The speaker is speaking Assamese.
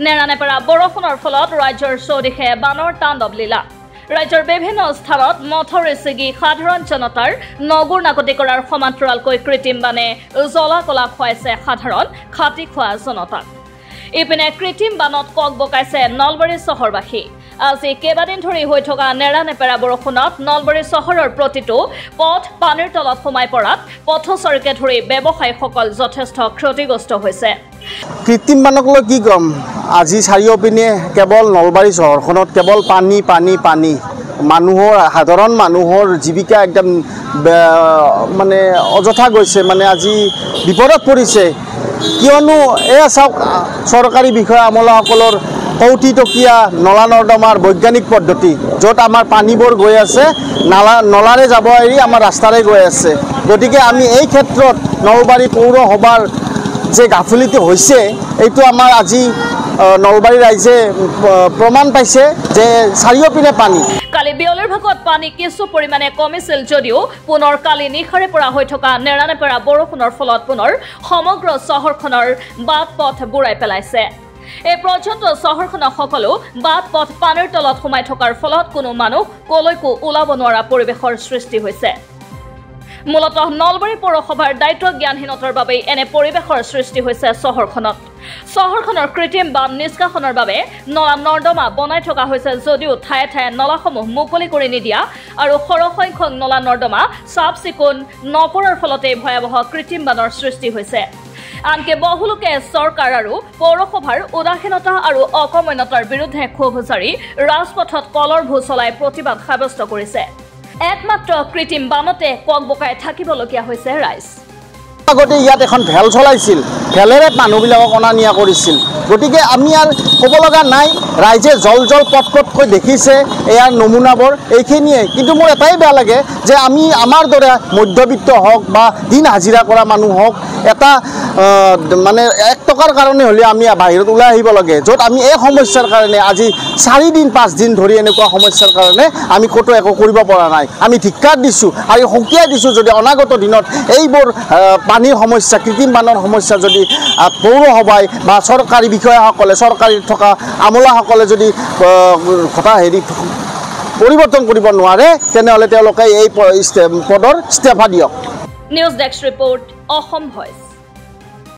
নেৰানেপেৰা বৰষুণৰ ফলত ৰাজ্যৰ চৌদিশে বানৰ তাণ্ডৱ লীলা ৰাজ্যৰ বিভিন্ন স্থানত মথৰি ছিগি সাধাৰণ জনতাৰ নগুৰ নাকতি কৰাৰ সমান্তৰালকৈ কৃত্ৰিম বানে জ্বলা-কলা খুৱাইছে সাধাৰণ খাটি খোৱা জনতাক ইপিনে কৃত্ৰিম বানত কক বকাইছে নলবাৰী চহৰবাসী আজি কেইবাদিন ধৰি হৈ থকা নেৰানেপেৰা বৰষুণত নলবাৰী চহৰৰ প্ৰতিটো পথ পানীৰ তলত সোমাই পৰাত পথচাৰীকে ধৰি ব্যৱসায়ীসকল যথেষ্ট ক্ষতিগ্ৰস্ত হৈছে কৃত্ৰিম বানক লৈ কি কম আজি চাৰিওপিনে কেৱল নলবাৰী চহৰখনত কেৱল পানী পানী পানী মানুহৰ সাধাৰণ মানুহৰ জীৱিকা একদম মানে অযথা গৈছে মানে আজি বিপদত পৰিছে কিয়নো এয়া চাওক চৰকাৰী বিষয়া আমলাসকলৰ কৌটিটকীয়া নলা নৰ্দমাৰ বৈজ্ঞানিক পদ্ধতি য'ত আমাৰ পানীবোৰ গৈ আছে নলাৰে যাব এৰি আমাৰ ৰাস্তাৰে গৈ আছে গতিকে আমি এই ক্ষেত্ৰত নলবাৰী পৌৰসভাৰ যে গাফিলতি হৈছে এইটো আমাৰ আজি নলবাৰী ৰাইজে প্ৰমাণ পাইছে যে চাৰিওপিনে পানী কালি বিয়লিৰ ভাগত পানী কিছু পৰিমাণে কমিছিল যদিও পুনৰ কালি নিশাৰে পৰা হৈ থকা নেৰানেপেৰা বৰষুণৰ ফলত পুনৰ সমগ্ৰ চহৰখনৰ বাট পথ বুৰাই পেলাইছে এই পৰ্যন্ত চহৰখনৰ সকলো বাট পথ পানীৰ তলত সোমাই থকাৰ ফলত কোনো মানুহ কলৈকো ওলাব নোৱাৰা পৰিৱেশৰ সৃষ্টি হৈছে মূলতঃ নলবাৰী পৌৰসভাৰ দায়িত্ব জ্ঞানহীনতাৰ বাবে এনে পৰিৱেশৰ সৃষ্টি হৈছে চহৰখনৰ কৃত্ৰিম বান নিষ্কাশনৰ বাবে নলা নৰ্দমা বনাই থকা হৈছে যদিও ঠায়ে ঠায়ে নলাসমূহ মুকলি কৰি নিদিয়া আৰু সৰহসংখ্যক নলা নৰ্দমা চাফ চিকুণ নকৰাৰ ফলতে ভয়াৱহ কৃত্ৰিম বানৰ সৃষ্টি হৈছে আনকি বহুলোকে চৰকাৰ আৰু পৌৰসভাৰ উদাসীনতা আৰু অকমন্যতাৰ বিৰুদ্ধে ক্ষোভ জাৰি ৰাজপথত কলৰ ভূ চলাই প্ৰতিবাদ সাব্যস্ত কৰিছে একমাত্ৰ কৃত্ৰিম বানতে কক বকাই থাকিবলগীয়া হৈছে ৰাইজ আগতে ইয়াত এখন ভেল চলাইছিল ভেলেৰে মানুহবিলাকক অনা নিয়া কৰিছিল গতিকে আমি আৰু ক'ব লগা নাই ৰাইজে জল জল পটকৈ দেখিছে ইয়াৰ নমুনাবোৰ এইখিনিয়ে কিন্তু মোৰ এটাই বেয়া লাগে যে আমি আমাৰ দৰে মধ্যবিত্ত হওক বা দিন হাজিৰা কৰা মানুহ হওক এটা মানে 1 টকাৰ কাৰণে হ'লে আমি বাহিৰত ওলাই আহিব লাগে য'ত আমি এই সমস্যাৰ কাৰণে আজি 4 দিন 5 দিন ধৰি এনেকুৱা সমস্যাৰ কাৰণে আমি ক'তো একো কৰিব পৰা নাই আমি ধিক্কাৰ দিছোঁ আৰু সকীয়াই দিছোঁ যদি অনাগত দিনত এইবোৰ পানীৰ সমস্যা কৃত্ৰিম বানৰ সমস্যা যদি পৌৰসভাই বা চৰকাৰী বিষয়াসকলে চৰকাৰী থকা আমলাসকলে যদি পৰিৱৰ্তন কৰিব নোৱাৰে তেনেহ'লে তেওঁলোকে এই পদৰ ইস্তফা দিয়ক news desk report Assam voice